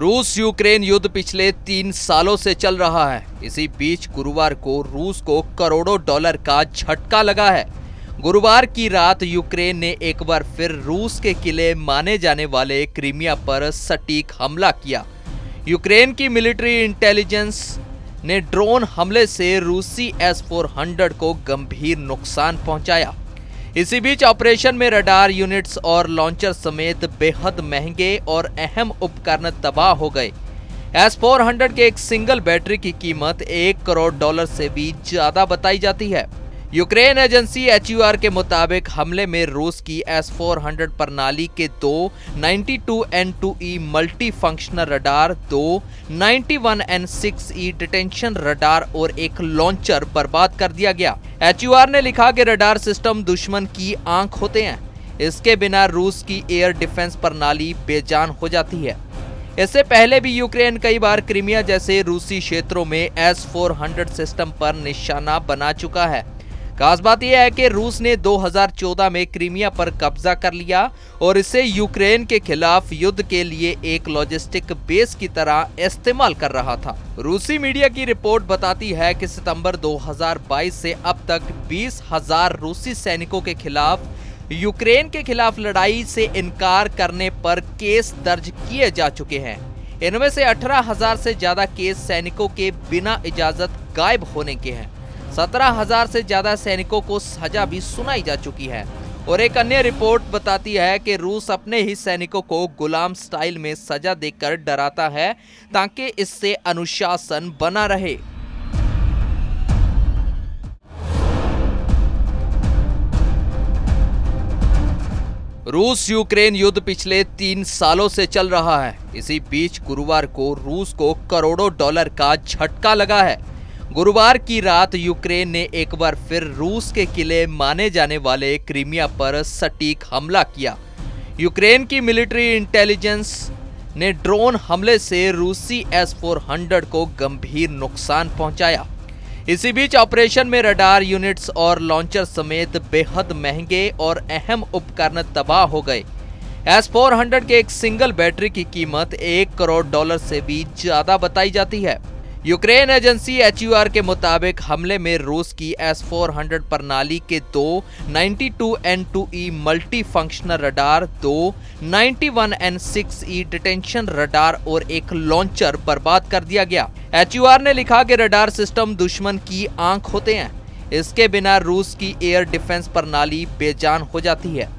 रूस यूक्रेन युद्ध पिछले 3 सालों से चल रहा है। इसी बीच गुरुवार को रूस को करोड़ों डॉलर का झटका लगा है। गुरुवार की रात यूक्रेन ने एक बार फिर रूस के किले माने जाने वाले क्रीमिया पर सटीक हमला किया। यूक्रेन की मिलिट्री इंटेलिजेंस ने ड्रोन हमले से रूसी S-400 को गंभीर नुकसान पहुंचाया। इसी बीच ऑपरेशन में रडार यूनिट्स और लॉन्चर समेत बेहद महंगे और अहम उपकरण तबाह हो गए। S-400 के एक सिंगल बैटरी की कीमत $1 करोड़ से भी ज्यादा बताई जाती है। यूक्रेन एजेंसी HUR के मुताबिक हमले में रूस की S-400 प्रणाली के 2 92N2E multi functional radar, 2 91N6E detention radar और एक लॉन्चर बर्बाद कर दिया गया। HUR ने लिखा कि रडार सिस्टम दुश्मन की आंख होते हैं। इसके बिना रूस की एयर डिफेंस प्रणाली बेजान हो जाती है। इससे पहले भी यूक्रेन कई बार क्रीमिया जैसे रूसी क्षेत्रों में S-400 सिस्टम पर निशाना बना चुका है। खास बात यह है कि रूस ने 2014 में क्रीमिया पर कब्जा कर लिया और इसे यूक्रेन के खिलाफ युद्ध के लिए एक लॉजिस्टिक बेस की तरह इस्तेमाल कर रहा था। रूसी मीडिया की रिपोर्ट बताती है कि सितंबर 2022 से अब तक 20,000 रूसी सैनिकों के खिलाफ यूक्रेन के खिलाफ लड़ाई से इनकार करने पर केस दर्ज किए जा चुके हैं। इनमें से 18,000 से ज्यादा केस सैनिकों के बिना इजाजत गायब होने के हैं। 17,000 से ज्यादा सैनिकों को सजा भी सुनाई जा चुकी है। और एक अन्य रिपोर्ट बताती है कि रूस अपने ही सैनिकों को गुलाम स्टाइल में सजा देकर डराता है ताकि इससे अनुशासन बना रहे। रूस यूक्रेन युद्ध पिछले 3 सालों से चल रहा है। इसी बीच गुरुवार को रूस को करोड़ों डॉलर का झटका लगा है। गुरुवार की रात यूक्रेन ने एक बार फिर रूस के किले माने जाने वाले क्रीमिया पर सटीक हमला किया। यूक्रेन की मिलिट्री इंटेलिजेंस ने ड्रोन हमले से रूसी S-400 को गंभीर नुकसान पहुंचाया। इसी बीच ऑपरेशन में रडार यूनिट्स और लॉन्चर समेत बेहद महंगे और अहम उपकरण तबाह हो गए। S-400 के एक सिंगल बैटरी की कीमत $1 करोड़ से भी ज्यादा बताई जाती है। यूक्रेन एजेंसी HUR के मुताबिक हमले में रूस की S-400 प्रणाली के 2 92N2E multi functional radar, 2 91N6E detention radar और एक लॉन्चर बर्बाद कर दिया गया। HUR ने लिखा कि रडार सिस्टम दुश्मन की आंख होते हैं। इसके बिना रूस की एयर डिफेंस प्रणाली बेजान हो जाती है।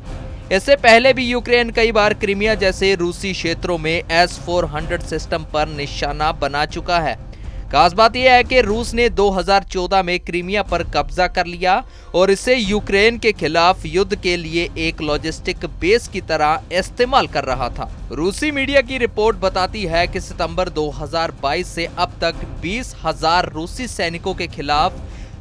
इससे पहले भी यूक्रेन कई बार क्रीमिया जैसे रूसी क्षेत्रों में S-400 सिस्टम पर निशाना बना चुका है। खास बात यह है कि रूस ने 2014 में क्रीमिया पर कब्जा कर लिया और इसे यूक्रेन के खिलाफ युद्ध के लिए एक लॉजिस्टिक बेस की तरह इस्तेमाल कर रहा था। रूसी मीडिया की रिपोर्ट बताती है कि सितंबर 2022 से अब तक 20,000 रूसी सैनिकों के खिलाफ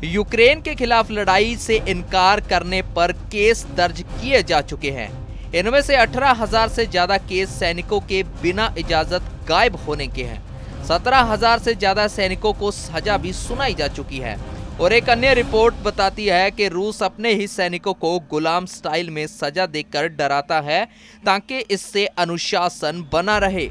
यूक्रेन के खिलाफ लड़ाई से इनकार करने पर केस दर्ज किए जा चुके हैं। इनमें से 18,000 से ज्यादा केस सैनिकों के बिना इजाजत गायब होने के हैं। 17,000 से ज्यादा सैनिकों को सजा भी सुनाई जा चुकी है। और एक अन्य रिपोर्ट बताती है कि रूस अपने ही सैनिकों को गुलाम स्टाइल में सजा देकर डराता है ताकि इससे अनुशासन बना रहे।